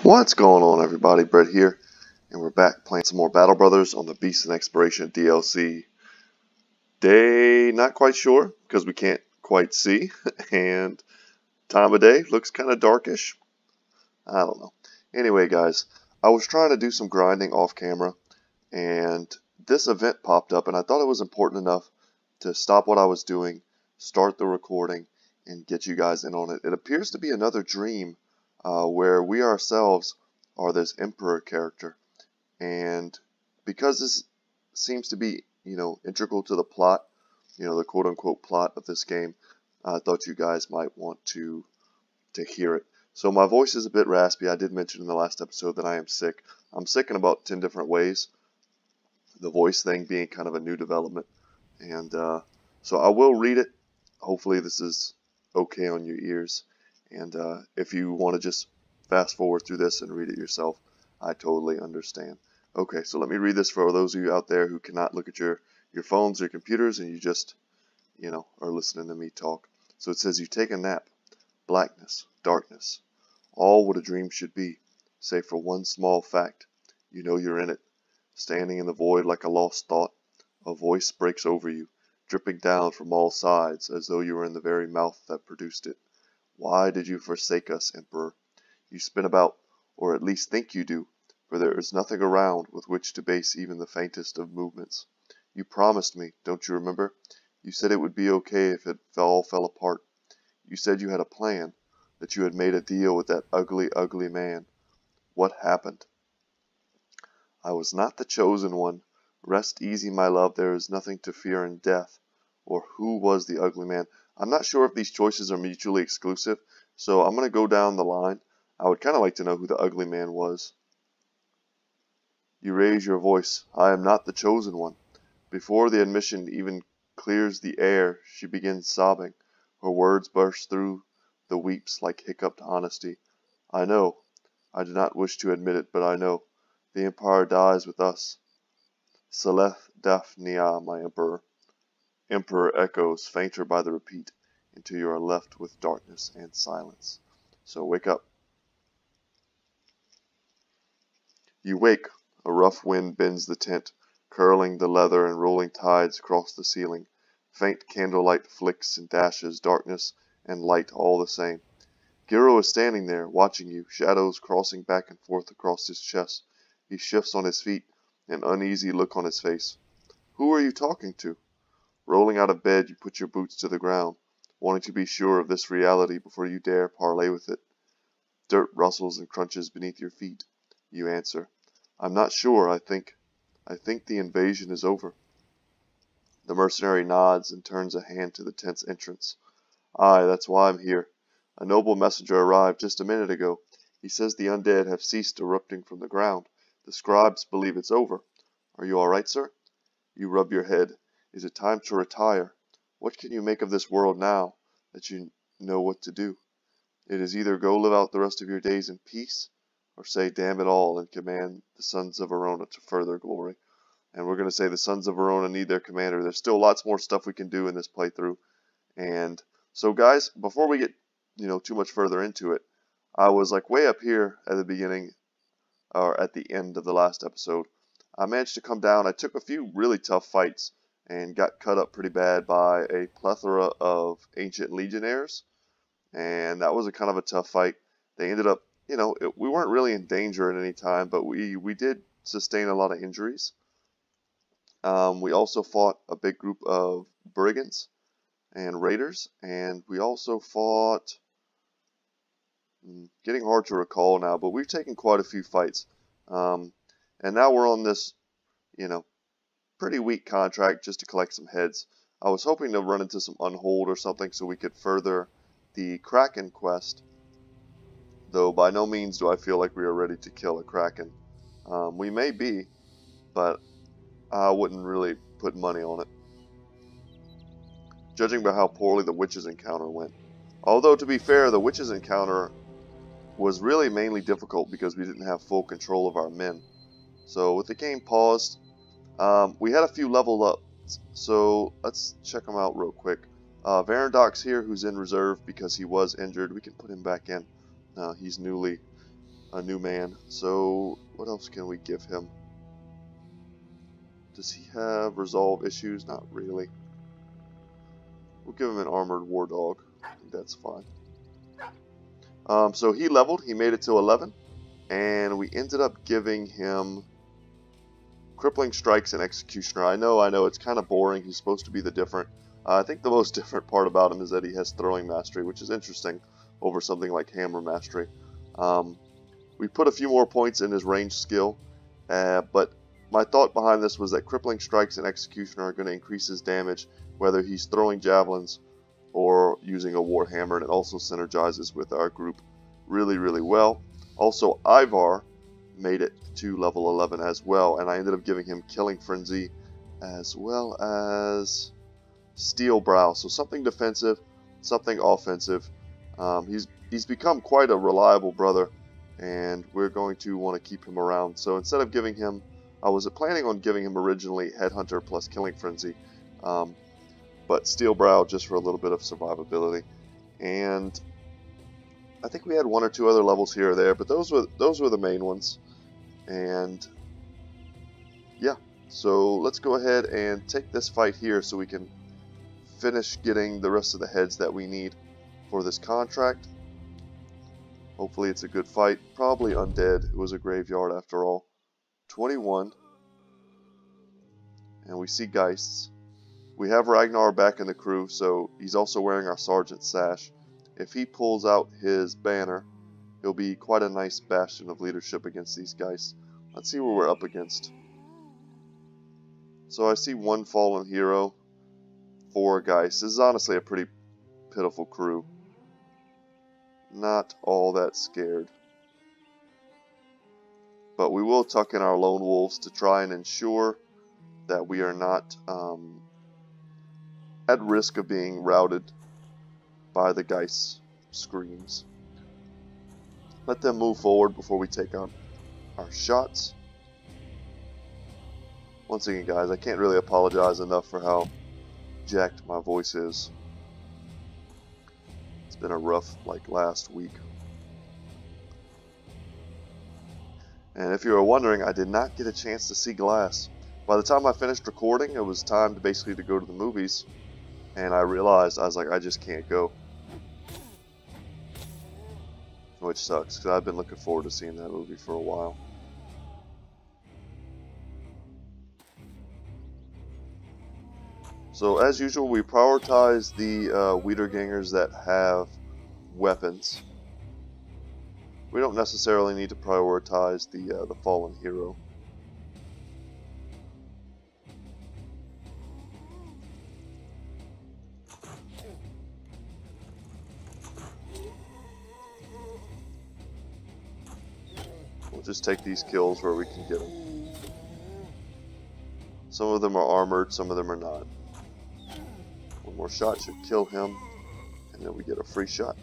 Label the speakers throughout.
Speaker 1: What's going on, everybody? Brett here, and we're back playing some more Battle Brothers on the Beast and Exploration DLC. Day, not quite sure, because we can't quite see, and time of day looks kind of darkish. I don't know. Anyway, guys, I was trying to do some grinding off camera, and this event popped up, and I thought it was important enough to stop what I was doing, start the recording, and get you guys in on it. It appears to be another dream where we ourselves are this Emperor character, and because this seems to be, integral to the plot, the quote-unquote plot of this game, I thought you guys might want to hear it. So my voice is a bit raspy. I did mention in the last episode that I am sick. I'm sick in about 10 different ways, the voice thing being kind of a new development, and so I will read it. Hopefully this is okay on your ears, and if you want to just fast forward through this and read it yourself, I totally understand. Okay, so let me read this for those of you out there who cannot look at your phones or computers, and you just, are listening to me talk. So it says, you take a nap, blackness, darkness, all what a dream should be, save for one small fact. You know you're in it. Standing in the void like a lost thought, a voice breaks over you, dripping down from all sides as though you were in the very mouth that produced it. Why did you forsake us, Emperor? You spin about, or at least think you do, for there is nothing around with which to base even the faintest of movements. You promised me, don't you remember? You said it would be okay if it all fell apart. You said you had a plan, that you had made a deal with that ugly, ugly man. What happened? I was not the chosen one. Rest easy, my love, there is nothing to fear in death. Or who was the ugly man? I'm not sure if these choices are mutually exclusive, so I'm going to go down the line. I would kind of like to know who the ugly man was. You raise your voice. I am not the chosen one. Before the admission even clears the air, she begins sobbing. Her words burst through the weeps like hiccuped honesty. I know. I do not wish to admit it, but I know. The Empire dies with us. Seleth Daphnia, my Emperor. Emperor echoes, fainter by the repeat, until you are left with darkness and silence. So wake up. You wake. A rough wind bends the tent, curling the leather and rolling tides across the ceiling. Faint candlelight flicks and dashes, darkness and light all the same. Giro is standing there, watching you, shadows crossing back and forth across his chest. He shifts on his feet, an uneasy look on his face. Who are you talking to? Rolling out of bed, you put your boots to the ground, wanting to be sure of this reality before you dare parley with it. Dirt rustles and crunches beneath your feet. You answer, I'm not sure, I think the invasion is over. The mercenary nods and turns a hand to the tent's entrance. Aye, that's why I'm here. A noble messenger arrived just a minute ago. He says the undead have ceased erupting from the ground. The scribes believe it's over. Are you all right, sir? You rub your head. Is it time to retire? What can you make of this world now that you know what to do? It is either go live out the rest of your days in peace, or say damn it all and command the sons of Verona to further glory. And we're going to say the sons of Verona need their commander. There's still lots more stuff we can do in this playthrough. And so guys, before we get too much further into it, I was like way up here at the beginning, or at the end of the last episode. I managed to come down. I took a few really tough fights and got cut up pretty bad by a plethora of ancient legionnaires, and that was a kind of a tough fight. They ended up, we weren't really in danger at any time, but we did sustain a lot of injuries. We also fought a big group of brigands and raiders, and we also fought, getting hard to recall now, but we've taken quite a few fights. And now we're on this, pretty weak contract just to collect some heads. I was hoping to run into some unhold or something so we could further the Kraken quest, though by no means do I feel like we are ready to kill a Kraken. We may be, but I wouldn't really put money on it, judging by how poorly the witches encounter went. Although, to be fair, the witches encounter was really mainly difficult because we didn't have full control of our men. So with the game paused, we had a few level ups, so let's check them out real quick. Varendoc's here, who's in reserve because he was injured. We can put him back in. He's newly a new man. So what else can we give him? Does he have resolve issues? Not really. We'll give him an armored war dog. I think that's fine. So he leveled. He made it to 11. And we ended up giving him crippling strikes and executioner. I know, it's kind of boring. He's supposed to be the different. I think the most different part about him is that he has throwing mastery, which is interesting over something like hammer mastery. We put a few more points in his range skill, but my thought behind this was that crippling strikes and executioner are going to increase his damage, whether he's throwing javelins or using a war hammer, and it also synergizes with our group really, really well. Also, Ivar made it to level 11 as well, and I ended up giving him Killing Frenzy as well as Steel Brow. So something defensive, something offensive. He's become quite a reliable brother, and we're going to want to keep him around. So instead of giving him, I was planning on giving him originally Headhunter plus Killing Frenzy, but Steel Brow just for a little bit of survivability. And I think we had one or two other levels here or there, but those were the main ones. And yeah, so let's go ahead and take this fight here so we can finish getting the rest of the heads that we need for this contract. Hopefully it's a good fight. Probably undead. It was a graveyard after all. 21. And we see Geists. We have Ragnar back in the crew, so he's also wearing our Sergeant sash. If he pulls out his banner, he'll be quite a nice bastion of leadership against these guys. Let's see what we're up against. So I see one fallen hero, 4 guys. This is honestly a pretty pitiful crew. Not all that scared. But we will tuck in our lone wolves to try and ensure that we are not at risk of being routed by the Geist screams. Let them move forward before we take on our shots. Once again, guys, I can't really apologize enough for how jacked my voice is. It's been a rough, last week. And if you were wondering, I did not get a chance to see Glass. By the time I finished recording, it was time to basically to go to the movies. And I realized, I was like, I just can't go. Which sucks, because I've been looking forward to seeing that movie for a while. So as usual, we prioritize the Wiedergängers that have weapons. We don't necessarily need to prioritize the fallen hero. We'll just take these kills where we can get them. Some of them are armored, some of them are not. One more shot should kill him, and then we get a free shot.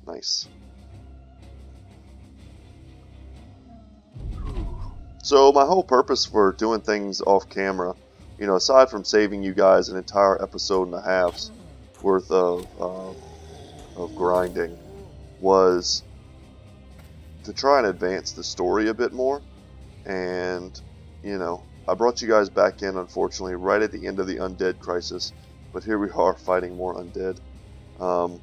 Speaker 1: Nice. So my whole purpose for doing things off camera, you know, aside from saving you guys an entire episode and a half's worth of grinding, was to try and advance the story a bit more. And, you know, I brought you guys back in, unfortunately, right at the end of the undead crisis, but here we are fighting more undead. I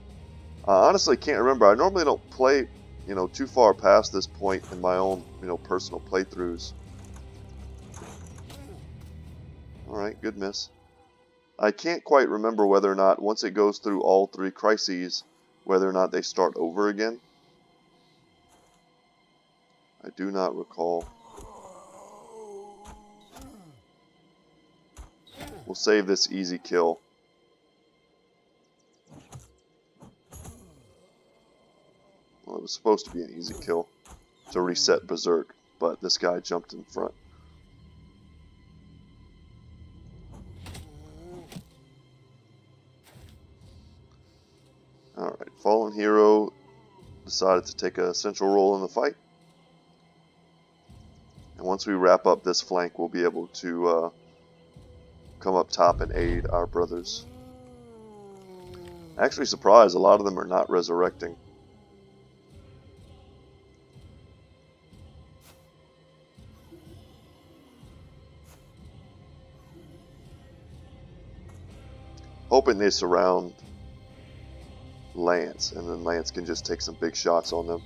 Speaker 1: honestly can't remember. I normally don't play, you know, too far past this point in my own, you know, personal playthroughs. Alright, good miss. I can't quite remember whether or not, once it goes through all 3 crises, whether or not they start over again. I do not recall. We'll save this easy kill. Well, it was supposed to be an easy kill to reset Berserk, but this guy jumped in front. Alright, Fallen Hero decided to take a central role in the fight. And once we wrap up this flank, we'll be able to come up top and aid our brothers. Actually surprised, a lot of them are not resurrecting. Hoping they surround Lance, and then Lance can just take some big shots on them.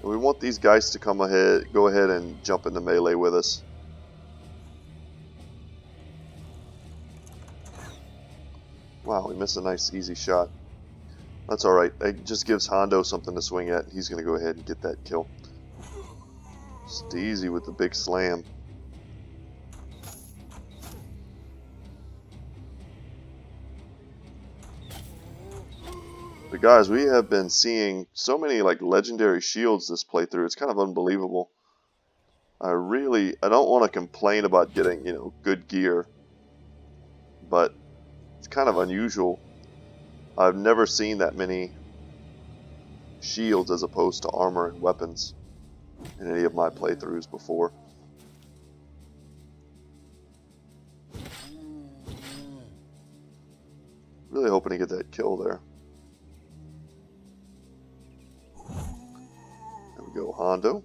Speaker 1: And we want these guys to go ahead and jump into melee with us. Wow, we missed a nice easy shot. That's alright. It just gives Hondo something to swing at. He's going to go ahead and get that kill. Steezy with the big slam. But guys, we have been seeing so many like legendary shields this playthrough. It's kind of unbelievable. I don't want to complain about getting, good gear, but it's kind of unusual. I've never seen that many shields as opposed to armor and weapons in any of my playthroughs before. Really hoping to get that kill there. There we go, Hondo.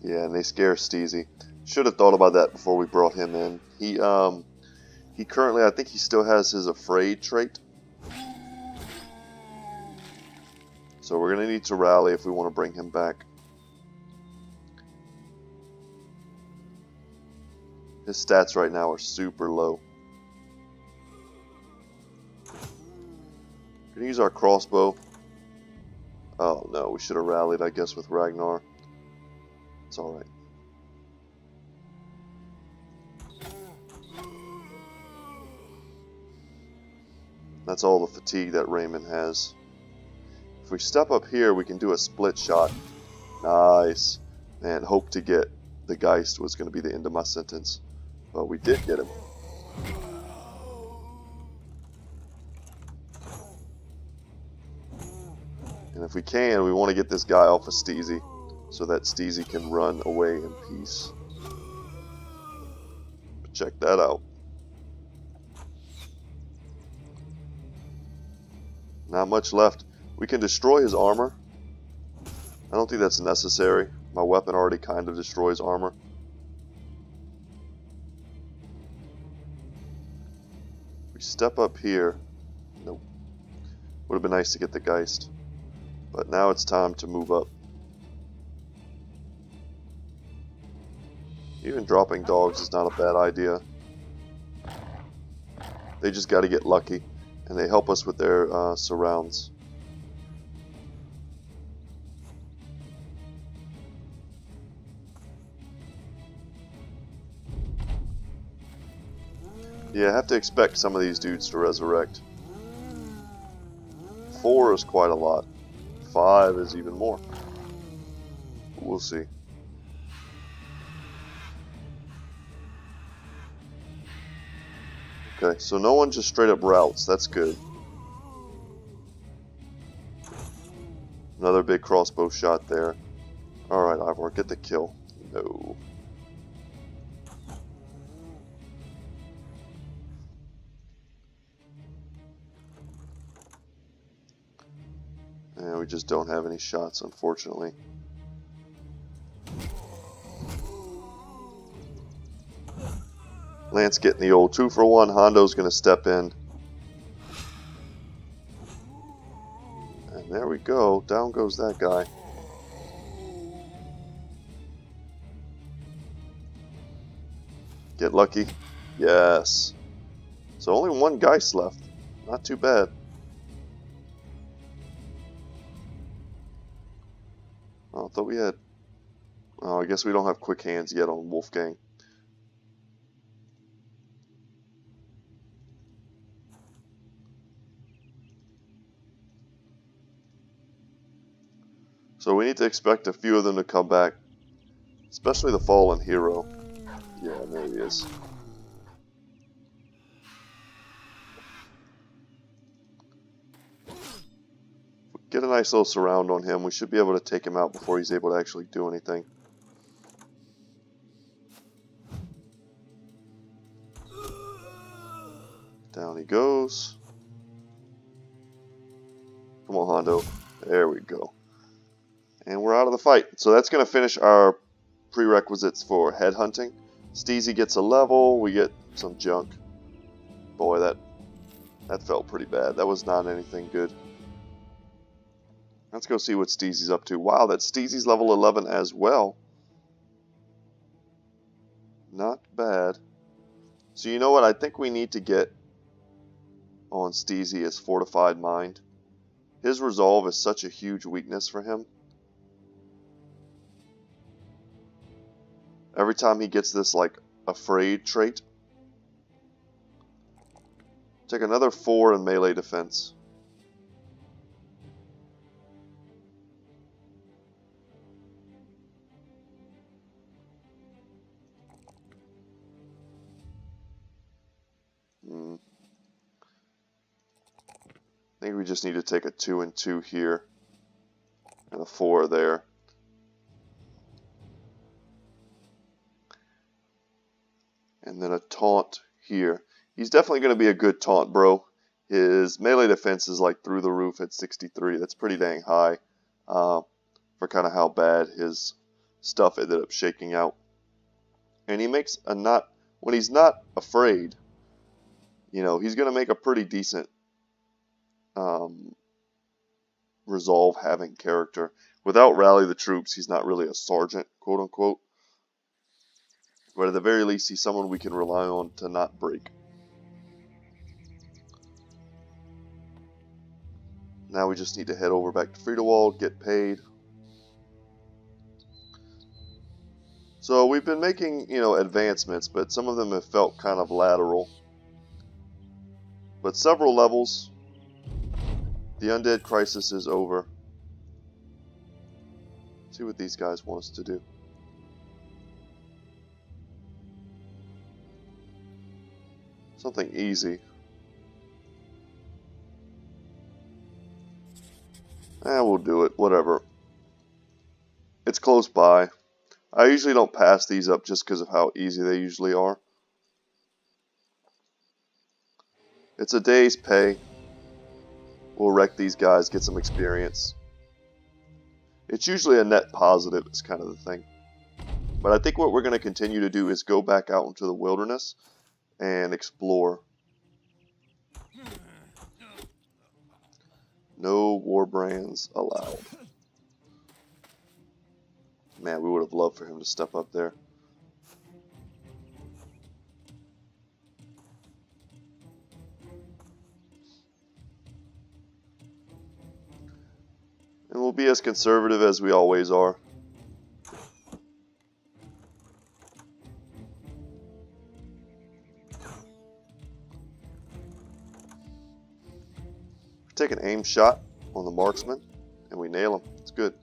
Speaker 1: Yeah, and they scare Steezy. Should have thought about that before we brought him in. He currently, I think he still has his Afraid trait. So we're going to need to rally if we want to bring him back. His stats right now are super low. We're going to use our crossbow. Oh no, we should have rallied, I guess, with Ragnar. It's alright. That's all the fatigue that Raymond has. If we step up here, we can do a split shot. Nice. And hope to get the Geist was going to be the end of my sentence. But we did get him. And if we can, we want to get this guy off of Steezy, so that Steezy can run away in peace. But check that out. Not much left. We can destroy his armor. I don't think that's necessary. My weapon already kind of destroys armor. We step up here. Nope. Would have been nice to get the Geist. But now it's time to move up. Even dropping dogs is not a bad idea. They just got to get lucky. And they help us with their surrounds. Yeah, I have to expect some of these dudes to resurrect. 4 is quite a lot. 5 is even more. We'll see. Okay, so no one just straight up routes. That's good. Another big crossbow shot there. Alright, Ivor, get the kill. No. And we just don't have any shots, unfortunately. Lance getting the old 2-for-1. Hondo's going to step in. And there we go. Down goes that guy. Get lucky. Yes. So only one Geist left. Not too bad. Oh, I thought we had... Oh, I guess we don't have quick hands yet on Wolfgang. So we need to expect a few of them to come back. Especially the fallen hero. Yeah, there he is. Get a nice little surround on him. We should be able to take him out before he's able to actually do anything. Down he goes. Come on, Hondo. There we go. And we're out of the fight. So that's going to finish our prerequisites for headhunting. Steezy gets a level. We get some junk. Boy, that felt pretty bad. That was not anything good. Let's go see what Steezy's up to. Wow, that Steezy's level 11 as well. Not bad. So you know what? I think we need to get on Steezy is Fortified Mind. His resolve is such a huge weakness for him. Every time he gets this like afraid trait. Take another 4 in melee defense. I think we just need to take a 2 and 2 here. And a 4 there. And then a taunt here. He's definitely going to be a good taunt, bro. His melee defense is like through the roof at 63. That's pretty dang high for kind of how bad his stuff ended up shaking out. And he makes a when he's not afraid, you know, he's going to make a pretty decent resolve having character. Without Rally the Troops, he's not really a sergeant, quote unquote. But at the very least, he's someone we can rely on to not break. Now we just need to head over back to Friedewald, get paid. So we've been making, you know, advancements, but some of them have felt kind of lateral. But several levels, the Undead Crisis is over. Let's see what these guys want us to do. Something easy. We'll do it, whatever. It's close by. I usually don't pass these up just because of how easy they usually are. It's a day's pay. We'll wreck these guys, get some experience. It's usually a net positive is kind of the thing. But I think what we're going to continue to do is go back out into the wilderness and explore. No war brands allowed. Man, we would have loved for him to step up there. And we'll be as conservative as we always are. Take an aim shot on the marksman and we nail him. It's good.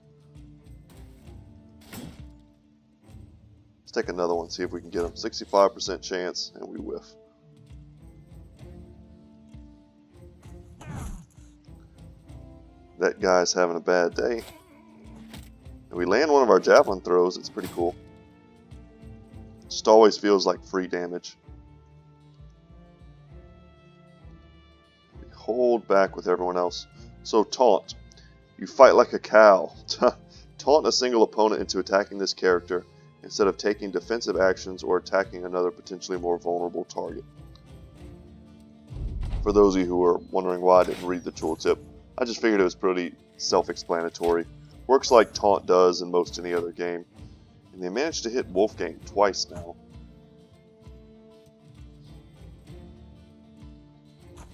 Speaker 1: Let's take another one, see if we can get him. 65% chance and we whiff. That guy's having a bad day. And we land one of our javelin throws. It's pretty cool. Just always feels like free damage. Hold back with everyone else. So taunt. You fight like a cow. Taunt a single opponent into attacking this character instead of taking defensive actions or attacking another potentially more vulnerable target. For those of you who are wondering why I didn't read the tooltip, I just figured it was pretty self-explanatory. Works like taunt does in most any other game. And they managed to hit Wolfgang twice now.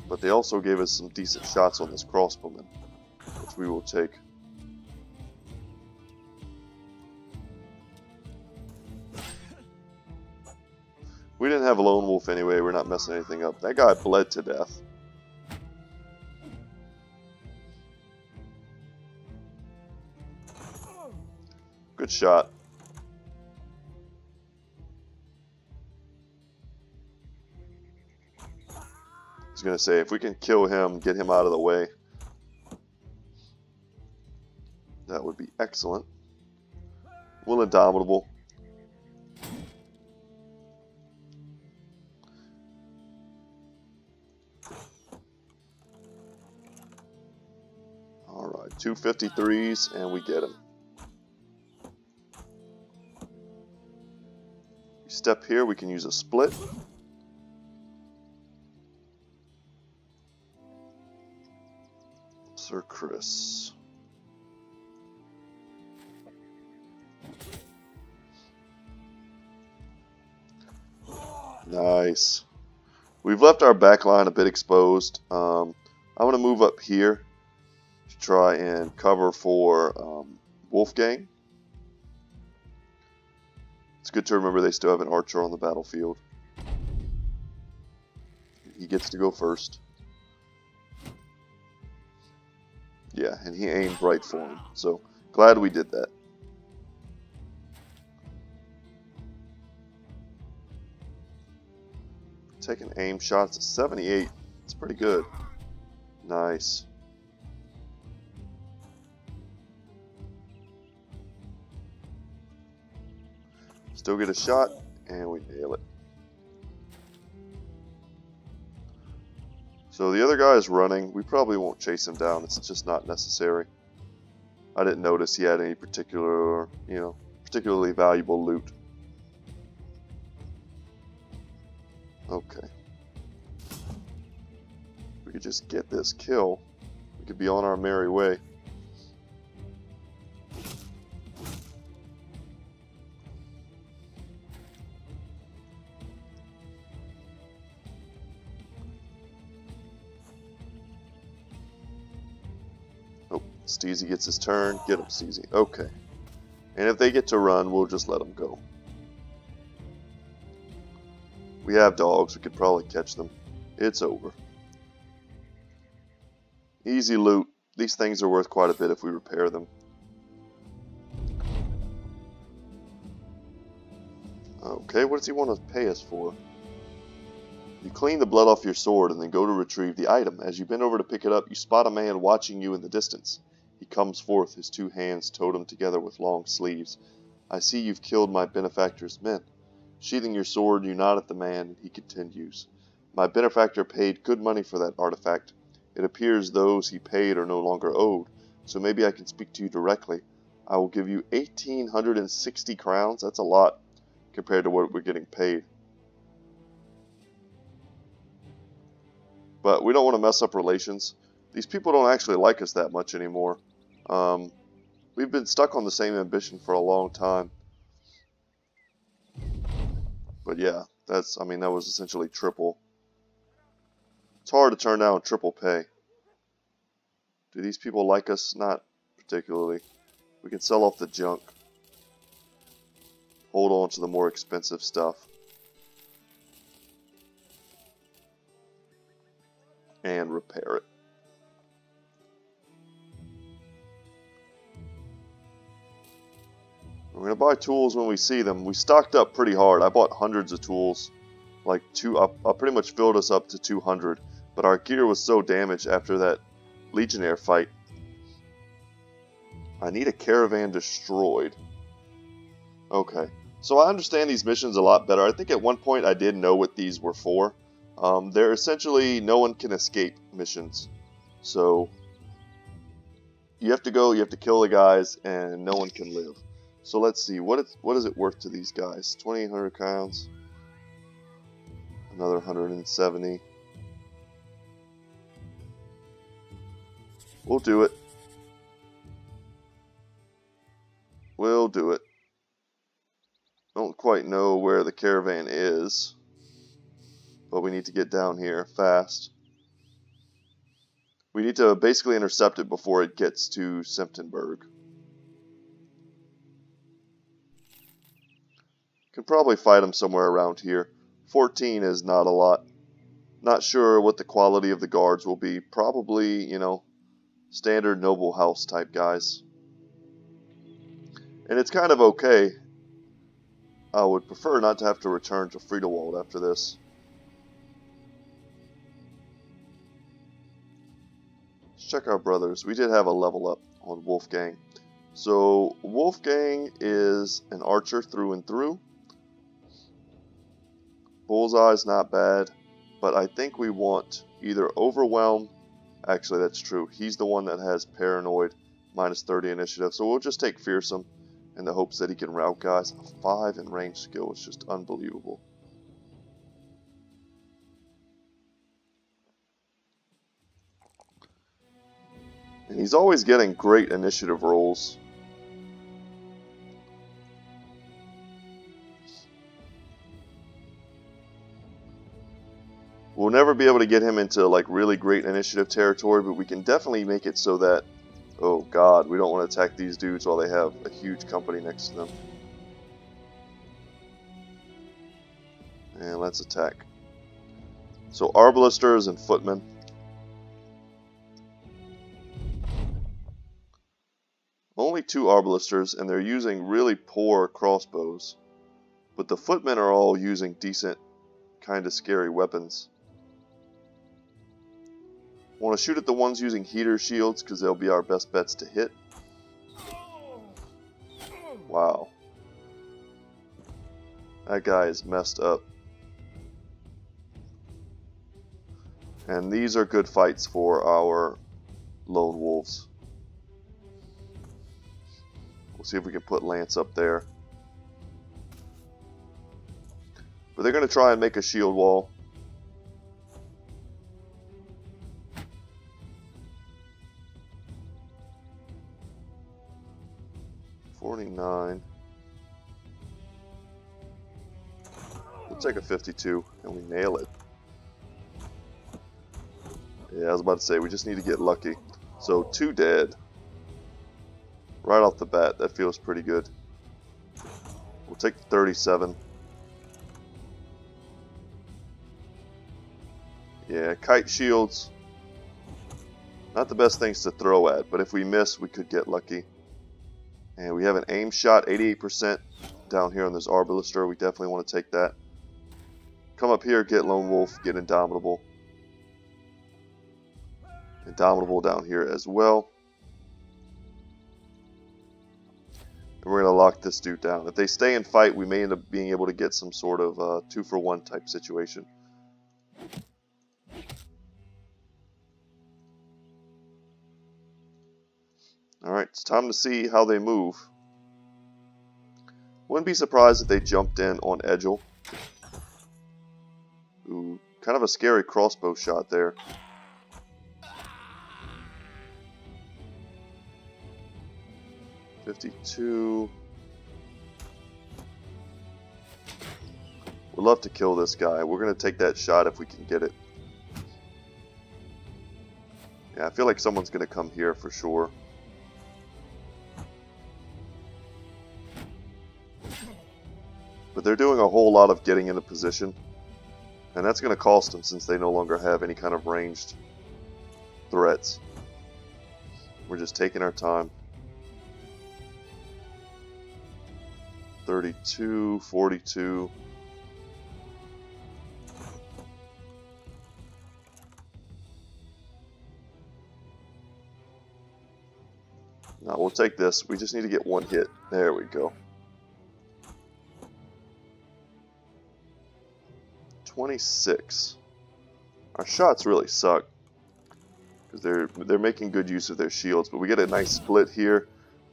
Speaker 1: But they also gave us some decent shots on this crossbowman, which we will take. We didn't have a lone wolf anyway, we're not messing anything up. That guy bled to death. Good shot. I was going to say, if we can kill him, get him out of the way. Excellent. Will Indomitable. Alright, 253s, and we get him. We step here, we can use a split. Sir Chris. Nice. We've left our back line a bit exposed. I'm going to move up here to try and cover for Wolfgang. It's good to remember they still have an archer on the battlefield. He gets to go first. Yeah, and he aimed right for him. So, glad we did that. Taking aim shots at 78. It's pretty good. Nice. Still get a shot, and we nail it. So the other guy is running. We probably won't chase him down. It's just not necessary. I didn't notice he had any particular, particularly valuable loot. Okay. We could just get this kill. We could be on our merry way. Oh, Steezy gets his turn. Get him, Steezy. Okay. And if they get to run, we'll just let them go. We have dogs, we could probably catch them. It's over. Easy loot. These things are worth quite a bit if we repair them. Okay, what does he want to pay us for? You clean the blood off your sword and then go to retrieve the item. As you bend over to pick it up, you spot a man watching you in the distance. He comes forth, his two hands totem together with long sleeves. I see you've killed my benefactor's men. Sheathing your sword, you nod at the man, and he continues. My benefactor paid good money for that artifact. It appears those he paid are no longer owed, so maybe I can speak to you directly. I will give you 1,860 crowns. That's a lot compared to what we're getting paid. But we don't want to mess up relations. These people don't actually like us that much anymore. We've been stuck on the same ambition for a long time. But yeah, that was essentially triple. It's hard to turn down triple pay. Do these people like us? Not particularly. We can sell off the junk. Hold on to the more expensive stuff. And repair it. We're going to buy tools when we see them. We stocked up pretty hard. I bought hundreds of tools. I pretty much filled us up to 200. But our gear was so damaged after that Legionnaire fight. I need a caravan destroyed. Okay. So I understand these missions a lot better. I think at one point I did know what these were for. They're essentially no one can escape missions. So you have to go, you have to kill the guys, and no one can live. So let's see, what is it worth to these guys? 2,800 crowns. Another 170. We'll do it. We'll do it. Don't quite know where the caravan is, but we need to get down here fast. We need to basically intercept it before it gets to Semptenberg. Can probably fight them somewhere around here. 14 is not a lot. Not sure what the quality of the guards will be. Probably, standard noble house type guys. And it's kind of okay. I would prefer not to have to return to Friedewald after this. Let's check our brothers. We did have a level up on Wolfgang. So Wolfgang is an archer through and through. Bullseye's not bad, but I think we want either Overwhelm. Actually, that's true. He's the one that has Paranoid, minus 30 initiative. So we'll just take Fearsome in the hopes that he can rout guys. A 5 in range skill is just unbelievable. And he's always getting great initiative rolls. We'll never be able to get him into like really great initiative territory, but we can definitely make it so that, oh god, we don't want to attack these dudes while they have a huge company next to them. And let's attack. So Arbalisters and Footmen. Only 2 Arbalisters, and they're using really poor crossbows. But the Footmen are all using decent, kind of scary weapons. Want to shoot at the ones using heater shields because they'll be our best bets to hit. Wow. That guy is messed up. And these are good fights for our lone wolves. We'll see if we can put Lance up there. But they're going to try and make a shield wall. $49. We'll take a 52 and we nail it. Yeah, I was about to say we just need to get lucky. So 2 dead. Right off the bat, that feels pretty good. We'll take the 37. Yeah, kite shields. Not the best things to throw at, but if we miss, we could get lucky. And we have an aim shot, 88% down here on this Arbalister. We definitely want to take that. Come up here, get Lone Wolf, get Indomitable. Indomitable down here as well. And we're going to lock this dude down. If they stay and fight, we may end up being able to get some sort of 2-for-1 type situation. Alright, it's time to see how they move. Wouldn't be surprised if they jumped in on Edgel. Ooh, kind of a scary crossbow shot there. $52. We'd love to kill this guy. We're going to take that shot if we can get it. Yeah, I feel like someone's going to come here for sure. But they're doing a whole lot of getting into position. And that's going to cost them since they no longer have any kind of ranged threats. We're just taking our time. 32, 42. Now we'll take this. We just need to get 1 hit. There we go. 26. Our shots really suck because they're making good use of their shields, but we get a nice split here.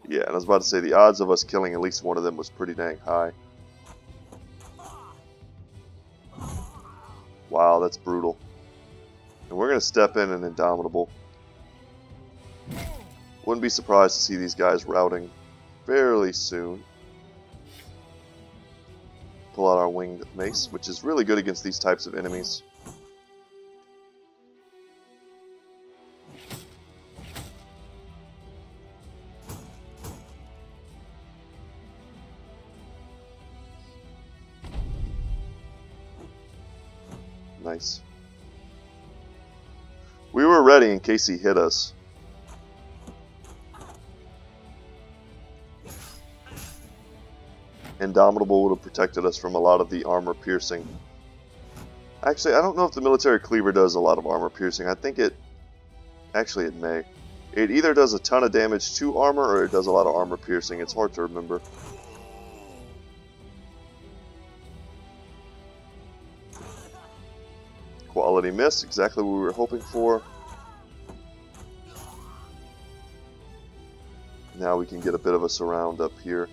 Speaker 1: Yeah, and I was about to say the odds of us killing at least one of them was pretty dang high. Wow, that's brutal. And we're going to step in an Indomitable. Wouldn't be surprised to see these guys routing fairly soon. Pull out our Winged Mace, which is really good against these types of enemies. Nice. We were ready in case he hit us. Indomitable would have protected us from a lot of the armor piercing. Actually, I don't know if the military cleaver does a lot of armor piercing. I think it... Actually, it may. It either does a ton of damage to armor or it does a lot of armor piercing. It's hard to remember. Quality miss, exactly what we were hoping for. Now we can get a bit of a surround up here.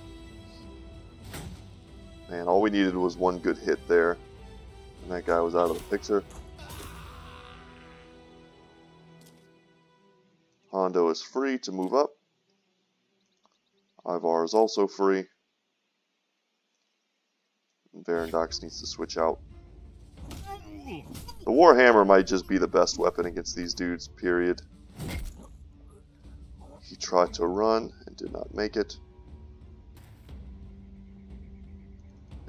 Speaker 1: Man, all we needed was one good hit there. And that guy was out of the picture. Hondo is free to move up. Ivar is also free. And Varandox needs to switch out. The Warhammer might just be the best weapon against these dudes, period. He tried to run and did not make it.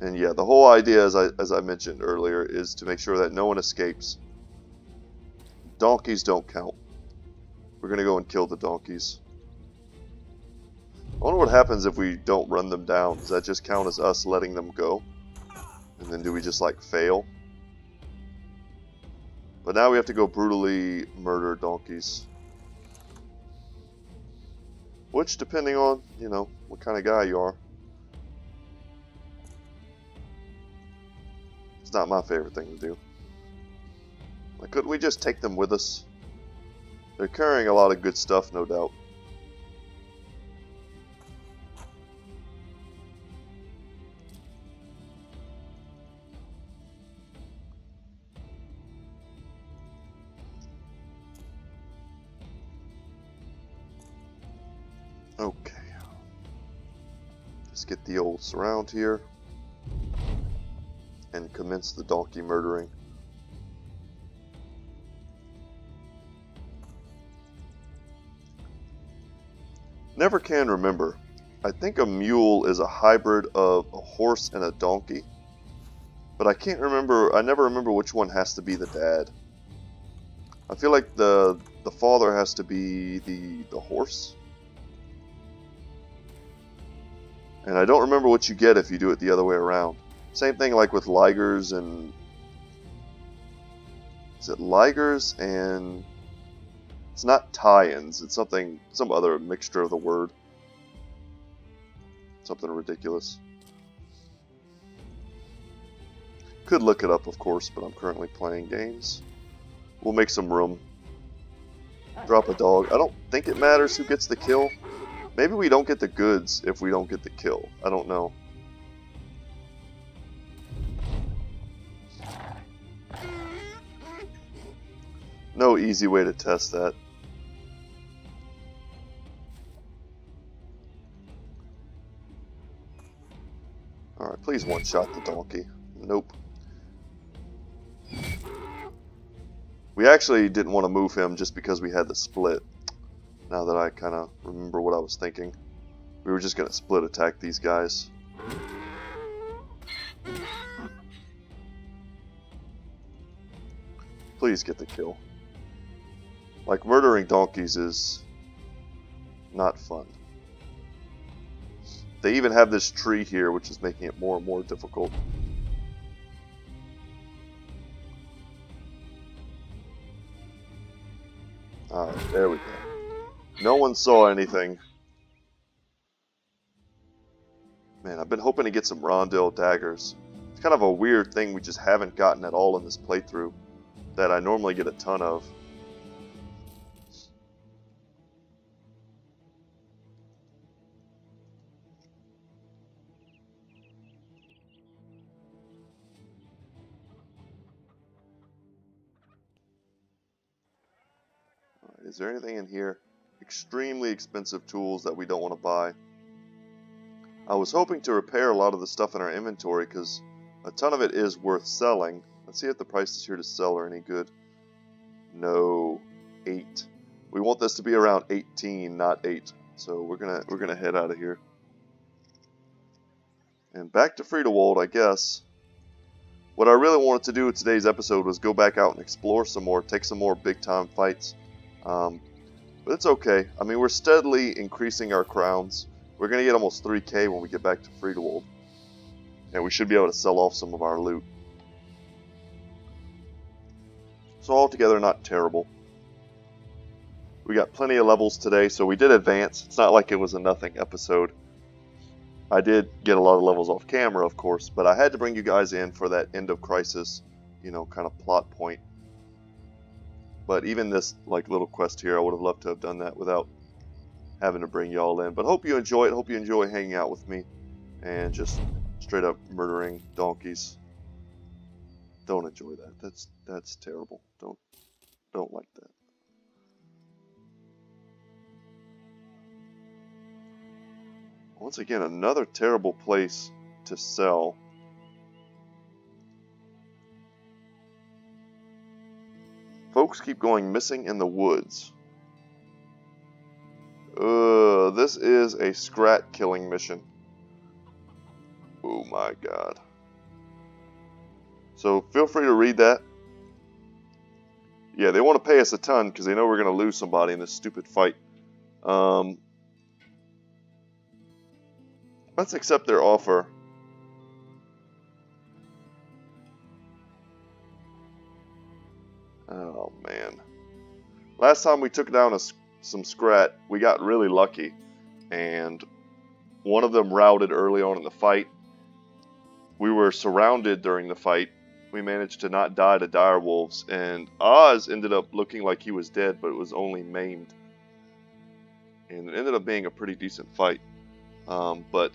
Speaker 1: And yeah, the whole idea, as I mentioned earlier, is to make sure that no one escapes. Donkeys don't count. We're going to go and kill the donkeys. I wonder what happens if we don't run them down. Does that just count as us letting them go? And then do we just like fail? But now we have to go brutally murder donkeys. Which, depending on, you know, what kind of guy you are. It's not my favorite thing to do. Like, couldn't we just take them with us? They're carrying a lot of good stuff, no doubt. Okay. Let's get the old surround here. And commence the donkey murdering. Never can remember. I think a mule is a hybrid of a horse and a donkey. But I can't remember, I never remember which one has to be the dad. I feel like the father has to be the horse. And I don't remember what you get if you do it the other way around. Same thing like with ligers and... Is it ligers and... It's not tie-ins, it's something, some other mixture of the word. Something ridiculous. Could look it up, of course, but I'm currently playing games. We'll make some room. Drop a dog. I don't think it matters who gets the kill. Maybe we don't get the goods if we don't get the kill. I don't know. No easy way to test that. Alright, please one-shot the donkey. Nope. We actually didn't want to move him just because we had the split. Now that I kind of remember what I was thinking. We were just going to split attack these guys. Please get the kill. Like, murdering donkeys is not fun. They even have this tree here, which is making it more and more difficult. Alright, there we go. No one saw anything. Man, I've been hoping to get some Rondel daggers. It's kind of a weird thing we just haven't gotten at all in this playthrough that I normally get a ton of. Alright, is there anything in here? Extremely expensive tools that we don't want to buy. I was hoping to repair a lot of the stuff in our inventory because a ton of it is worth selling. Let's see if the prices here to sell are any good. No, 8. We want this to be around 18, not 8. So we're gonna head out of here. And back to Friedewald, I guess. What I really wanted to do with today's episode was go back out and explore some more, take some more big time fights. But it's okay. I mean, we're steadily increasing our crowns. We're going to get almost 3k when we get back to Friedewald. And we should be able to sell off some of our loot. So altogether, not terrible. We got plenty of levels today, so we did advance. It's not like it was a nothing episode. I did get a lot of levels off camera, of course, but I had to bring you guys in for that end of Crisis, you know, kind of plot point. But even this like little quest here, I would have loved to have done that without having to bring y'all in. But hope you enjoy it. Hope you enjoy hanging out with me and just straight up murdering donkeys. Don't enjoy that. That's terrible. Don't like that. Once again, another terrible place to sell. Folks keep going missing in the woods. This is a scrat killing mission. Oh my god. So feel free to read that. Yeah, they want to pay us a ton because they know we're going to lose somebody in this stupid fight. Let's accept their offer. Oh man. Last time we took down some scrat, we got really lucky. And one of them routed early on in the fight. We were surrounded during the fight. We managed to not die to dire wolves, and Oz ended up looking like he was dead, but it was only maimed. And it ended up being a pretty decent fight. But,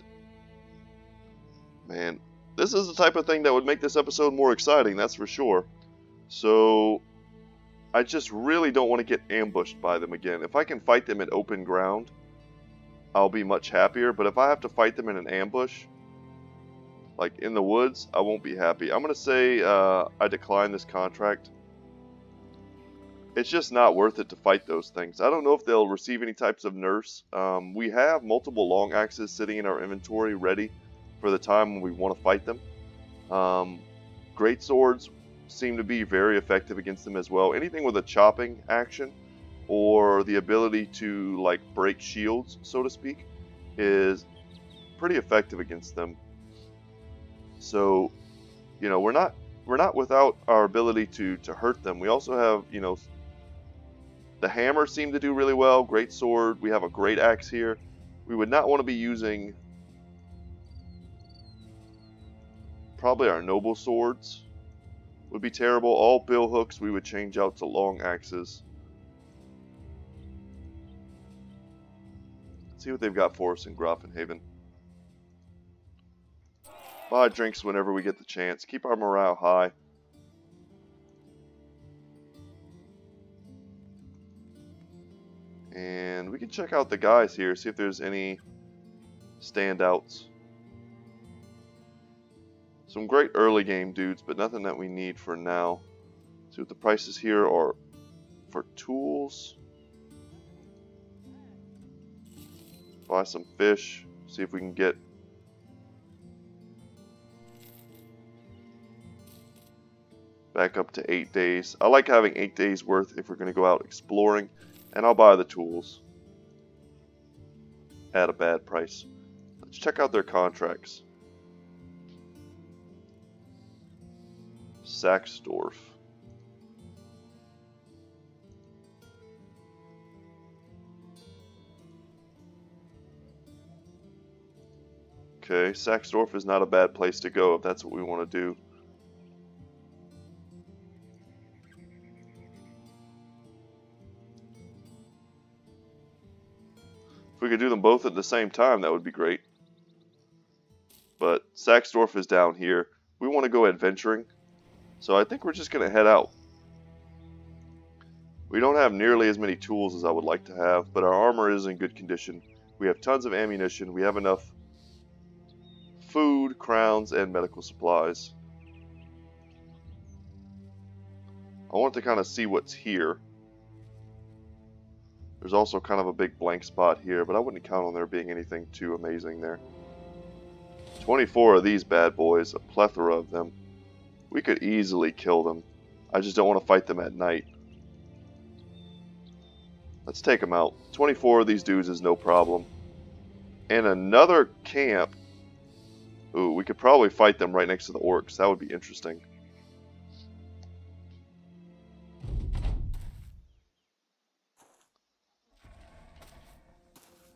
Speaker 1: man, this is the type of thing that would make this episode more exciting, that's for sure. So, I just really don't want to get ambushed by them again. If I can fight them in open ground, I'll be much happier. But if I have to fight them in an ambush, like in the woods, I won't be happy. I'm going to say I decline this contract. It's just not worth it to fight those things. I don't know if they'll receive any types of nerfs. We have multiple long axes sitting in our inventory ready for the time when we want to fight them. Great swords seem to be very effective against them as well. Anything with a chopping action or the ability to like break shields, so to speak, is pretty effective against them. So, you know, we're not without our ability to hurt them. We also have, you know, the hammer seemed to do really well. Great sword. We have a great axe here. We would not want to be using probably our noble swords. Would be terrible. All bill hooks we would change out to long axes. Let's see what they've got for us in Grafenhaven. Buy drinks whenever we get the chance. Keep our morale high. And we can check out the guys here, see if there's any standouts. Some great early game dudes, but nothing that we need for now. See what the prices here are for tools. Buy some fish. See if we can get back up to 8 days. I like having 8 days worth if we're going to go out exploring. And I'll buy the tools at a bad price. Let's check out their contracts. Saxdorf. Okay, Saxdorf is not a bad place to go if that's what we want to do. If we could do them both at the same time, that would be great. But Saxdorf is down here. We want to go adventuring, so I think we're just going to head out. We don't have nearly as many tools as I would like to have, but our armor is in good condition. We have tons of ammunition. We have enough food, crowns, and medical supplies. I want to kind of see what's here. There's also kind of a big blank spot here, but I wouldn't count on there being anything too amazing there. 24 of these bad boys, a plethora of them. We could easily kill them. I just don't want to fight them at night. Let's take them out. 24 of these dudes is no problem. And another camp. Ooh, we could probably fight them right next to the orcs. That would be interesting.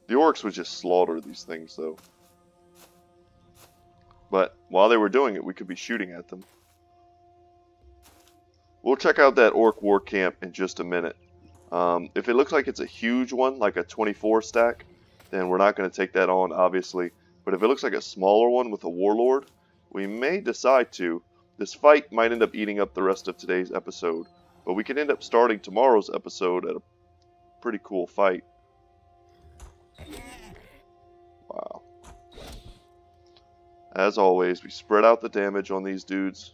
Speaker 1: The orcs would just slaughter these things, though. But while they were doing it, we could be shooting at them. We'll check out that orc war camp in just a minute. If it looks like it's a huge one, like a 24 stack, then we're not going to take that on, obviously. But if it looks like a smaller one with a warlord, we may decide to. This fight might end up eating up the rest of today's episode, but we could end up starting tomorrow's episode at a pretty cool fight. Wow. As always, we spread out the damage on these dudes.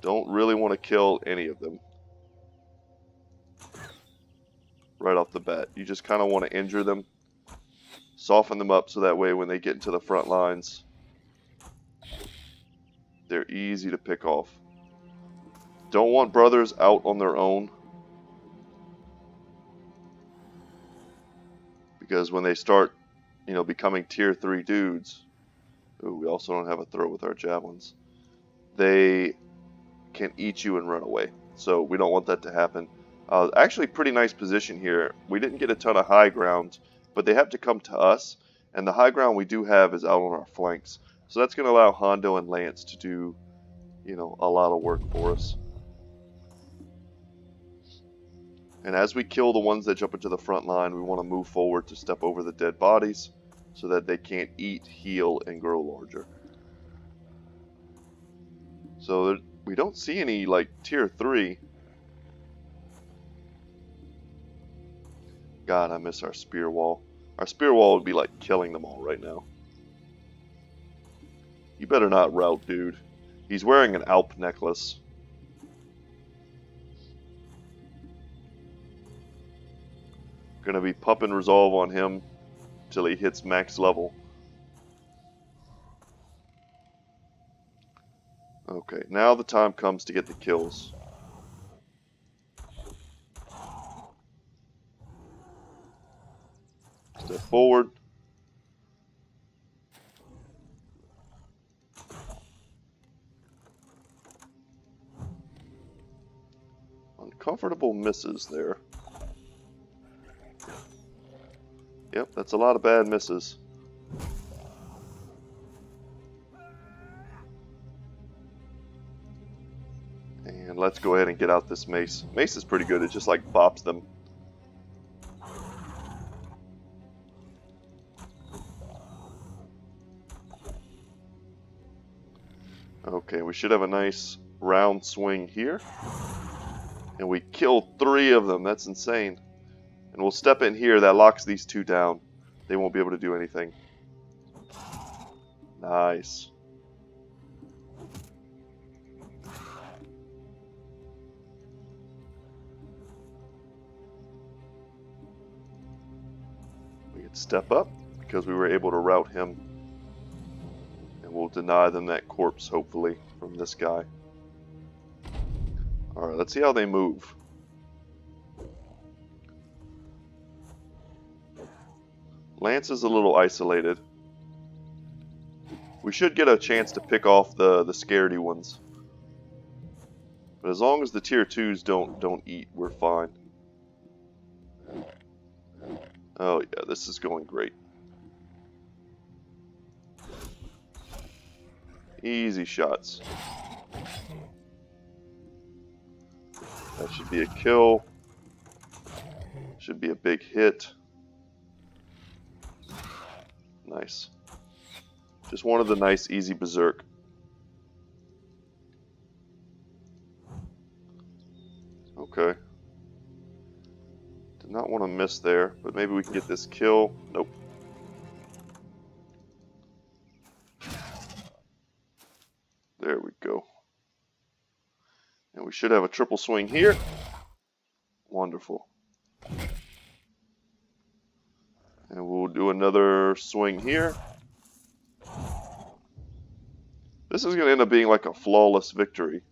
Speaker 1: Don't really want to kill any of them right off the bat. You just kind of want to injure them, soften them up so that way when they get into the front lines, they're easy to pick off. Don't want brothers out on their own, because when they start, you know, becoming tier 3 dudes, ooh, we also don't have a throw with our javelins, they can eat you and run away. So we don't want that to happen. Actually, pretty nice position here. We didn't get a ton of high ground, but they have to come to us, and the high ground we do have is out on our flanks. So that's going to allow Hondo and Lance to do, you know, a lot of work for us. And as we kill the ones that jump into the front line, we want to move forward to step over the dead bodies so that they can't eat, heal, and grow larger. So we don't see any, like, tier 3. God, I miss our spear wall. Our spear wall would be like killing them all right now. You better not rout, dude. He's wearing an Alp necklace. Gonna be pumping resolve on him till he hits max level. Okay, now the time comes to get the kills. Step forward. Uncomfortable misses there. Yep, that's a lot of bad misses. And let's go ahead and get out this mace. Mace is pretty good, it just like bops them. Okay, we should have a nice round swing here. And we killed 3 of them, that's insane. And we'll step in here, that locks these 2 down. They won't be able to do anything. Nice. We can step up because we were able to rout him. And we'll deny them that corpse, hopefully, from this guy. Alright, let's see how they move. Lance is a little isolated. We should get a chance to pick off the scaredy ones. But as long as the tier 2s don't eat, we're fine. Oh yeah, this is going great. Easy shots. That should be a kill. Should be a big hit. Nice. Just wanted the nice, easy berserk. Okay. Did not want to miss there, but maybe we can get this kill. Nope. There we go. And we should have a triple swing here. Wonderful. And we'll do another swing here. This is going to end up being like a flawless victory.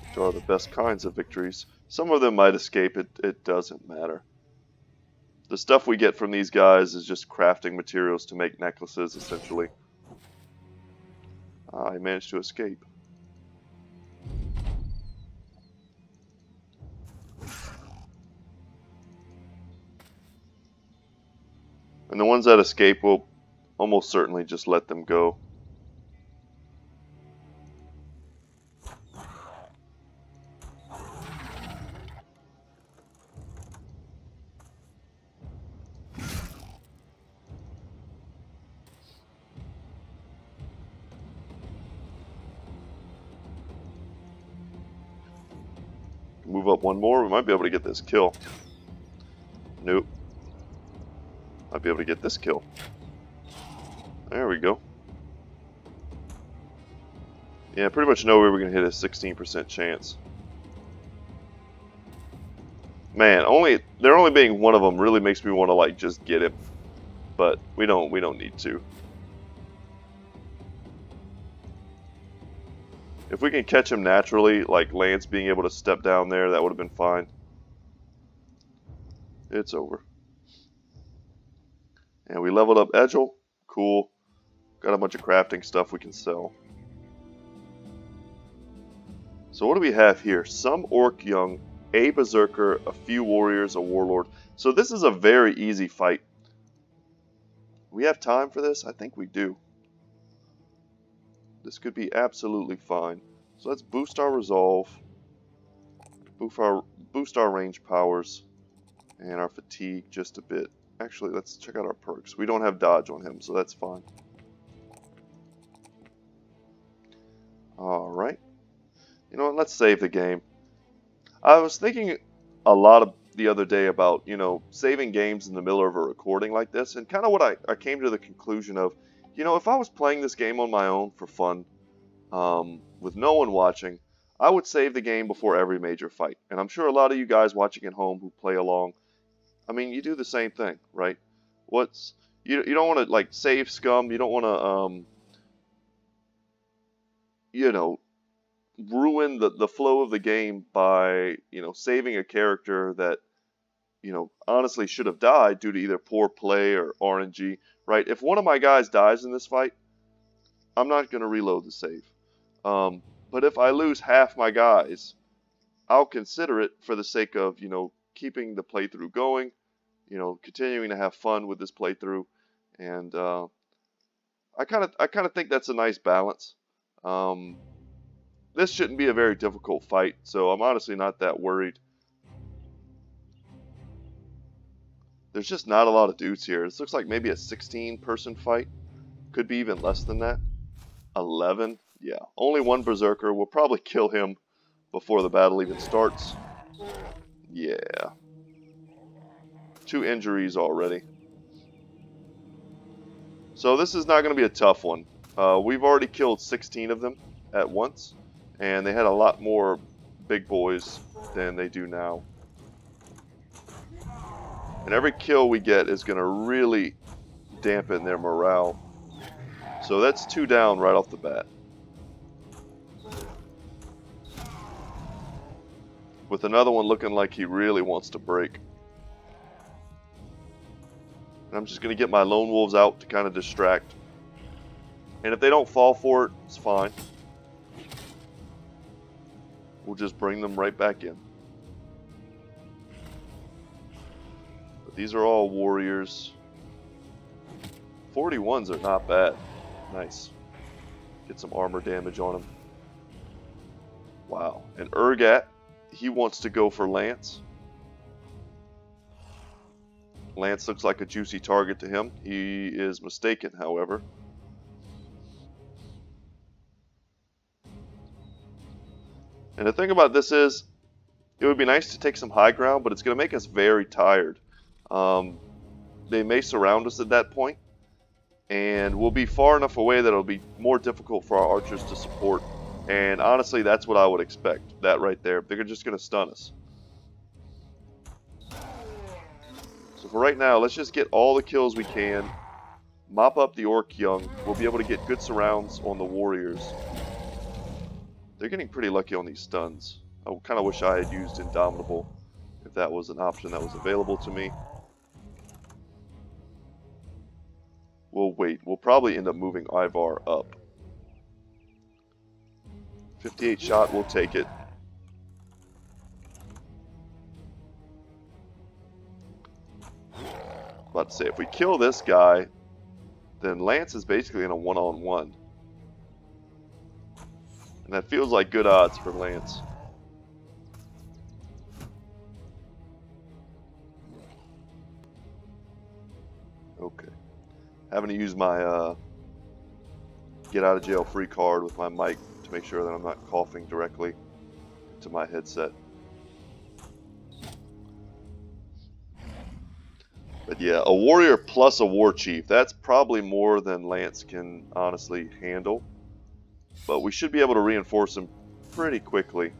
Speaker 1: Which are the best kinds of victories. Some of them might escape, it doesn't matter. The stuff we get from these guys is just crafting materials to make necklaces, essentially. I managed to escape. And the ones that escape will almost certainly just let them go. Move up one more, we might be able to get this kill. Nope. Might be able to get this kill. There we go. Yeah, pretty much know we were going to hit a 16% chance. Man, there only being one of them really makes me want to like just get him, but we don't need to. If we can catch him naturally, like Lance being able to step down there, that would have been fine. It's over. And we leveled up Egil. Cool. Got a bunch of crafting stuff we can sell. So what do we have here? Some Orc Young, a Berserker, a few Warriors, a Warlord. So this is a very easy fight. We have time for this? I think we do. This could be absolutely fine. So let's boost our resolve, boost our range powers, and our fatigue just a bit. Actually, let's check out our perks. We don't have dodge on him, so that's fine. Alright. You know what, let's save the game. I was thinking a lot the other day about, you know, saving games in the middle of a recording like this, and kind of what I came to the conclusion of, you know, if I was playing this game on my own for fun, with no one watching, I would save the game before every major fight. And I'm sure a lot of you guys watching at home who play along, I mean, you do the same thing, right? You don't want to like save scum. You don't want to you know, ruin the flow of the game by, you know, saving a character that, you know, honestly should have died due to either poor play or RNG, right? If one of my guys dies in this fight, I'm not going to reload the save. But if I lose half my guys, I'll consider it for the sake of, you know, keeping the playthrough going, you know, continuing to have fun with this playthrough, and I kind of think that's a nice balance. This shouldn't be a very difficult fight, so I'm honestly not that worried. There's just not a lot of dudes here. This looks like maybe a 16-person fight. Could be even less than that. 11? Yeah. Only one Berserker. We'll probably kill him before the battle even starts. Yeah. 2 injuries already. So this is not going to be a tough one. We've already killed 16 of them at once, and they had a lot more big boys than they do now. And every kill we get is going to really dampen their morale. So that's 2 down right off the bat. With another one looking like he really wants to break. And I'm just going to get my lone wolves out to kind of distract. And if they don't fall for it, it's fine. We'll just bring them right back in. But these are all warriors. 41s are not bad. Nice. Get some armor damage on him. Wow. And Urgat, he wants to go for Lance. Lance looks like a juicy target to him. He is mistaken, however. And the thing about this is, it would be nice to take some high ground, but it's going to make us very tired. They may surround us at that point, and we'll be far enough away that it'll be more difficult for our archers to support. And honestly, that's what I would expect. That right there. They're just going to stun us. So for right now, let's just get all the kills we can. Mop up the Orc Young. We'll be able to get good surrounds on the warriors. They're getting pretty lucky on these stuns. I kind of wish I had used Indomitable if that was an option that was available to me. we'll wait. We'll probably end up moving Ivar up. 58 shot, we'll take it. About to say, if we kill this guy, then Lance is basically in a one-on-one. And that feels like good odds for Lance. Okay. Having to use my get out of jail free card with my mic to make sure that I'm not coughing directly to my headset. But yeah, a warrior plus a war chief, that's probably more than Lance can honestly handle. But we should be able to reinforce him pretty quickly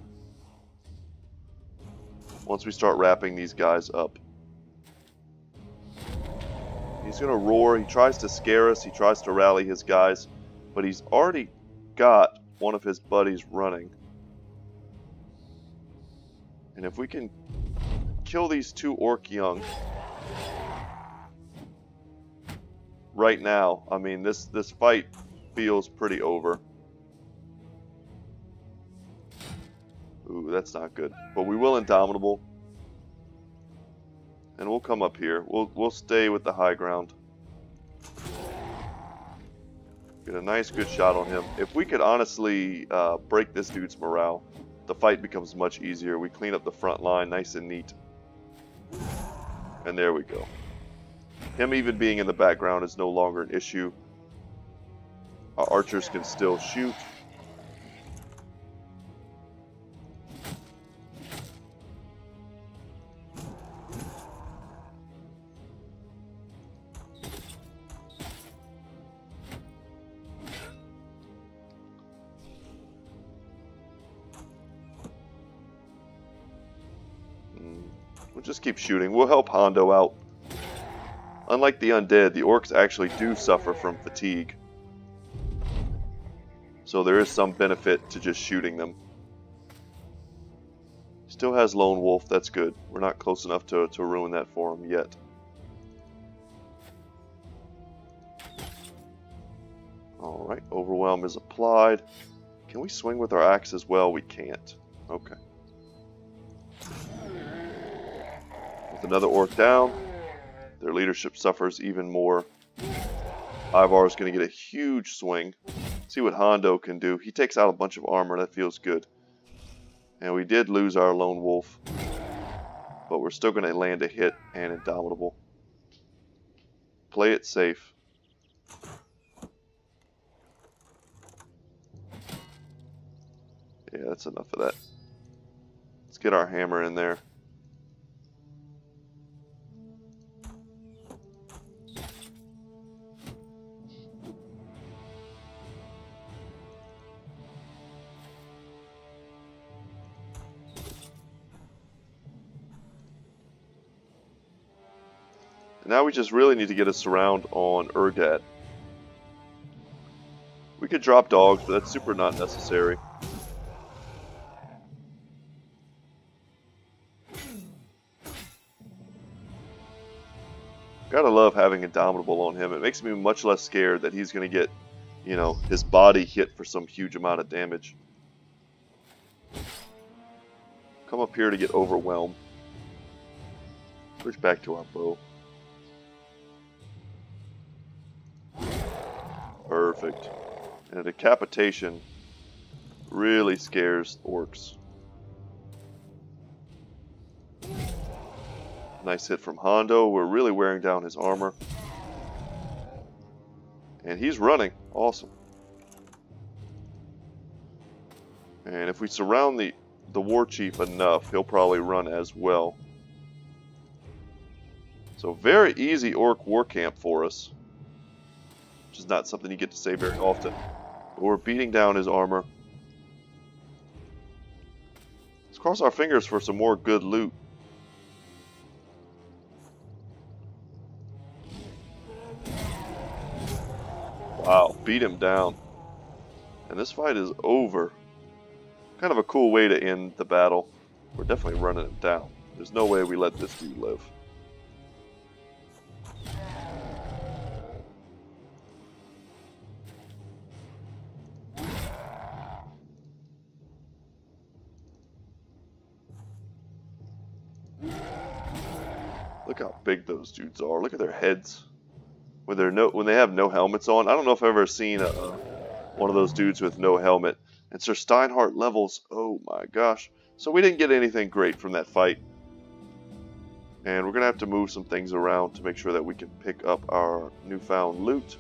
Speaker 1: once we start wrapping these guys up. He's going to roar, he tries to scare us, he tries to rally his guys, but he's already got one of his buddies running. And if we can kill these two orc young right now, I mean, this fight feels pretty over. Ooh, that's not good. But we will Indomitable. And we'll come up here. We'll stay with the high ground. Get a nice good shot on him. If we could honestly break this dude's morale, the fight becomes much easier. We clean up the front line nice and neat. And there we go. Him even being in the background is no longer an issue. Our archers can still shoot. We'll just keep shooting. We'll help Hondo out. Unlike the undead, the orcs actually do suffer from fatigue. So there is some benefit to just shooting them. Still has Lone Wolf, that's good. We're not close enough to ruin that for him yet. Alright, Overwhelm is applied. Can we swing with our axe as well? We can't. Okay. With another orc down, their leadership suffers even more. Ivar is going to get a huge swing. See what Hondo can do. He takes out a bunch of armor. That feels good. And we did lose our Lone Wolf. But we're still going to land a hit and Indomitable. Play it safe. Yeah, that's enough of that. Let's get our hammer in there. And now we just really need to get a surround on Urgat. We could drop dogs, but that's super not necessary. Gotta love having Indomitable on him. It makes me much less scared that he's gonna get, you know, his body hit for some huge amount of damage. Come up here to get Overwhelmed. Switch back to our bow. Perfect. And a decapitation really scares orcs. Nice hit from Hondo. We're really wearing down his armor. And he's running. Awesome. And if we surround the war chief enough, he'll probably run as well. So very easy orc war camp for us. Which is not something you get to say very often. But we're beating down his armor. Let's cross our fingers for some more good loot. Wow, beat him down. And this fight is over. Kind of a cool way to end the battle. We're definitely running him down. There's no way we let this dude live. Look how big those dudes are. Look at their heads. When they have no helmets on. I don't know if I've ever seen one of those dudes with no helmet. And Sir Steinhardt levels. Oh my gosh. So we didn't get anything great from that fight. And we're going to have to move some things around to make sure that we can pick up our newfound loot.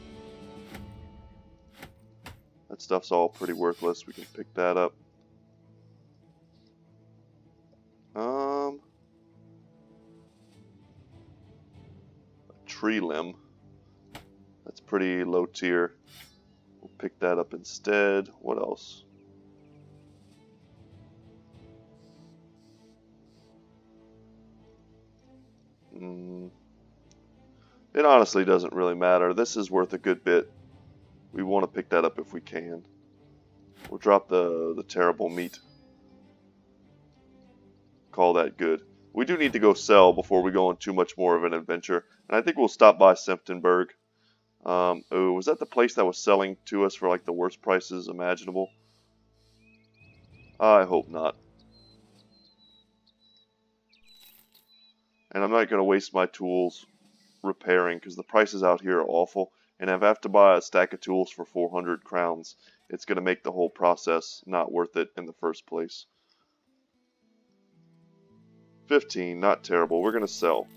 Speaker 1: That stuff's all pretty worthless. We can pick that up. A tree limb. That's pretty low tier. We'll pick that up instead. What else? It honestly doesn't really matter. This is worth a good bit. We want to pick that up if we can. We'll drop the terrible meat. Call that good. We do need to go sell before we go on too much more of an adventure. And I think we'll stop by Semptenberg. Oh, was that the place that was selling to us for like the worst prices imaginable? I hope not. And I'm not going to waste my tools repairing because the prices out here are awful. And if I have to buy a stack of tools for 400 crowns, it's going to make the whole process not worth it in the first place. 15, not terrible. We're going to sell.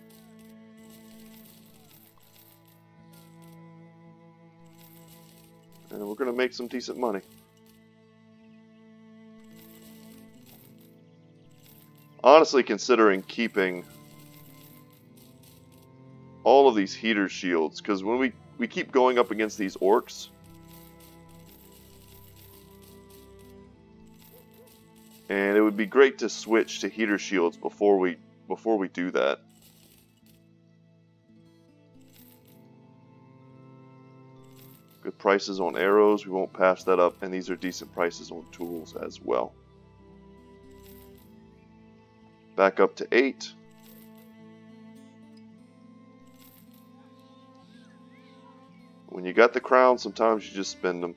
Speaker 1: And we're going to make some decent money. Honestly, considering keeping all of these heater shields, because when we keep going up against these orcs, and it would be great to switch to heater shields before we do that. Good prices on arrows, we won't pass that up, and these are decent prices on tools as well. Back up to 8. When you got the crown, sometimes you just spend them.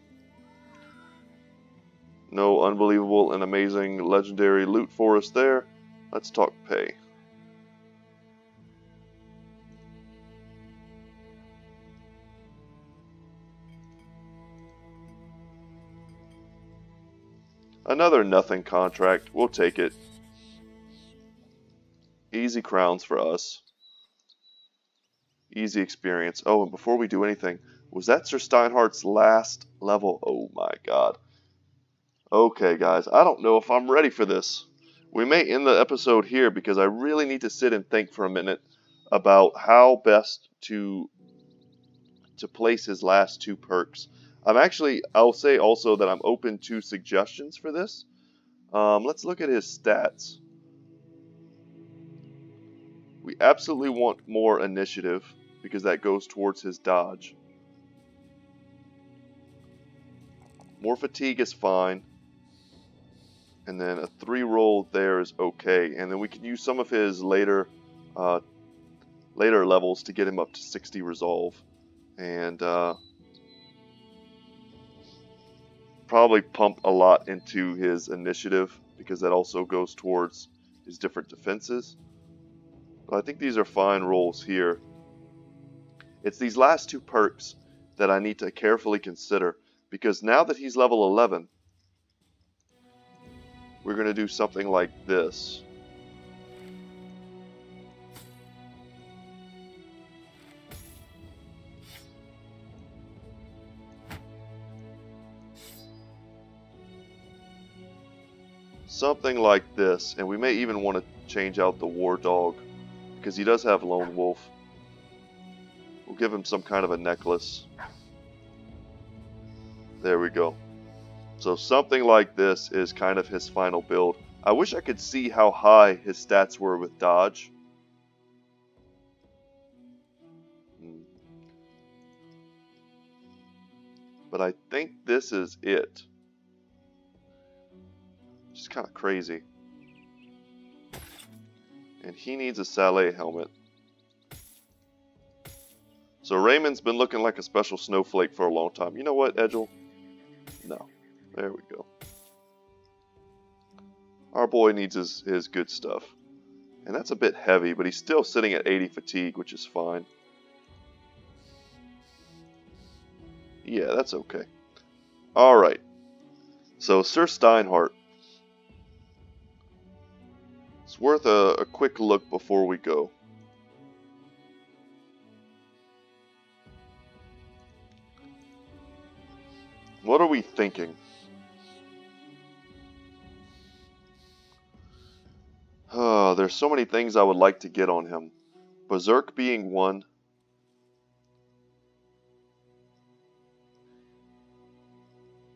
Speaker 1: No unbelievable and amazing legendary loot for us there. Let's talk pay. Another nothing contract. We'll take it. Easy crowns for us. Easy experience. Oh, and before we do anything, was that Sir Steinhardt's last level? Oh my god. Okay, guys, I don't know if I'm ready for this. We may end the episode here because I really need to sit and think for a minute about how best to place his last 2 perks. I'll say also that I'm open to suggestions for this. Let's look at his stats. We absolutely want more initiative because that goes towards his dodge. More fatigue is fine. And then a 3 roll there is okay. And then we can use some of his later levels to get him up to 60 resolve. And probably pump a lot into his initiative because that also goes towards his different defenses. But I think these are fine rolls here. It's these last 2 perks that I need to carefully consider because now that he's level 11, we're going to do something like this. Something like this, and we may even want to change out the War Dog because he does have Lone Wolf. We'll give him some kind of a necklace. There we go. So something like this is kind of his final build. I wish I could see how high his stats were with dodge. But I think this is it. Just kind of crazy. And he needs a Saleh helmet. So Raymond's been looking like a special snowflake for a long time. You know what, Edgel? No. There we go. Our boy needs his good stuff. And that's a bit heavy, but he's still sitting at 80 fatigue, which is fine. Yeah, that's okay. Alright. So, Sir Steinhardt. It's worth a quick look before we go. What are we thinking? There's so many things I would like to get on him. Berserk being one.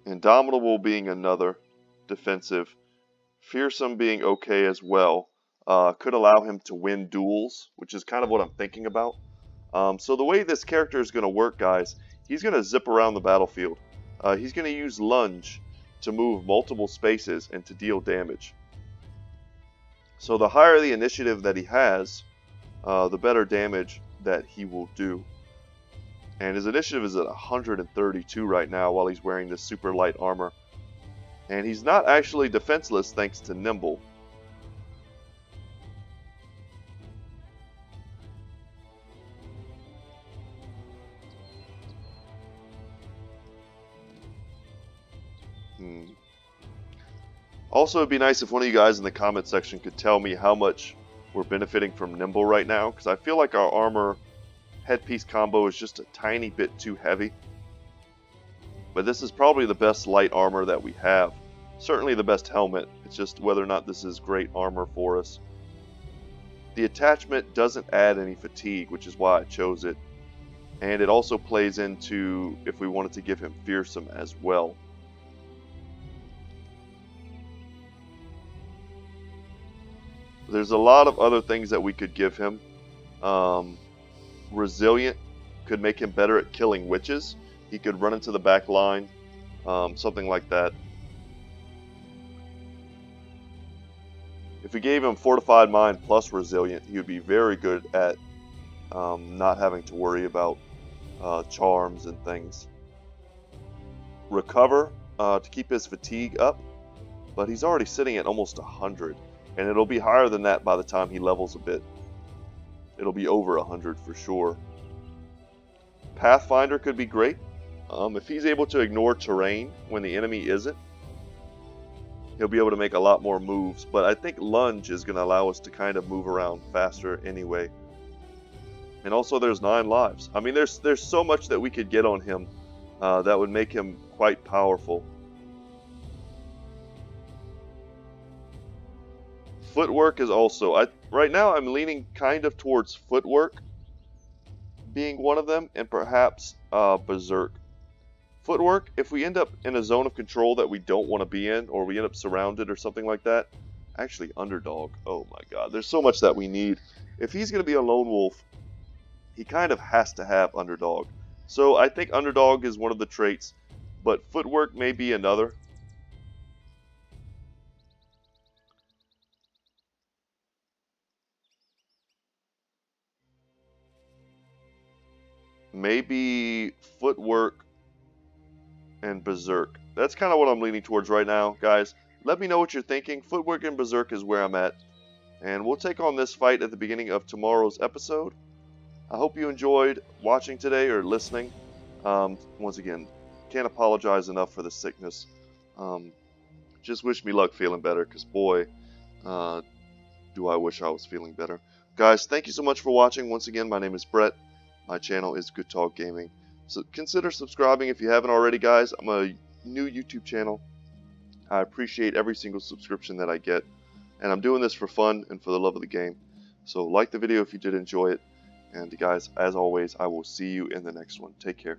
Speaker 1: Indomitable being another. Defensive. Fearsome being okay as well. Could allow him to win duels, which is kind of what I'm thinking about. So the way this character is going to work, guys, he's going to zip around the battlefield. He's going to use lunge to move multiple spaces and to deal damage. So the higher the initiative that he has, the better damage that he will do. And his initiative is at 132 right now while he's wearing this super light armor. And he's not actually defenseless thanks to Nimble. Also, it'd be nice if one of you guys in the comment section could tell me how much we're benefiting from Nimble right now, because I feel like our armor headpiece combo is just a tiny bit too heavy. But this is probably the best light armor that we have. Certainly the best helmet. It's just whether or not this is great armor for us. The attachment doesn't add any fatigue, which is why I chose it. And it also plays into if we wanted to give him Fearsome as well. There's a lot of other things that we could give him. Resilient could make him better at killing witches. He could run into the back line, something like that. If we gave him Fortified Mind plus Resilient, he would be very good at not having to worry about charms and things. Recover to keep his fatigue up, but he's already sitting at almost 100. And it'll be higher than that by the time he levels a bit. It'll be over 100 for sure. Pathfinder could be great. If he's able to ignore terrain when the enemy isn't, he'll be able to make a lot more moves. But I think Lunge is going to allow us to kind of move around faster anyway. And also there's 9 lives. I mean, there's so much that we could get on him that would make him quite powerful. Footwork is also, right now I'm leaning kind of towards Footwork being one of them, and perhaps Berserk. Footwork, if we end up in a zone of control that we don't want to be in, or we end up surrounded or something like that. Actually, Underdog, oh my god, there's so much that we need. If he's going to be a lone wolf, he kind of has to have Underdog. So I think Underdog is one of the traits, but Footwork may be another. Maybe Footwork and Berserk. That's kind of what I'm leaning towards right now, guys. Let me know what you're thinking. Footwork and Berserk is where I'm at. And we'll take on this fight at the beginning of tomorrow's episode. I hope you enjoyed watching today or listening. Once again, can't apologize enough for the sickness. Just wish me luck feeling better, because boy, do I wish I was feeling better. Guys, thank you so much for watching. Once again, my name is Brett. My channel is Good Talk Gaming. So consider subscribing if you haven't already, guys. I'm a new YouTube channel. I appreciate every single subscription that I get. And I'm doing this for fun and for the love of the game. So like the video if you did enjoy it. And guys, as always, I will see you in the next one. Take care.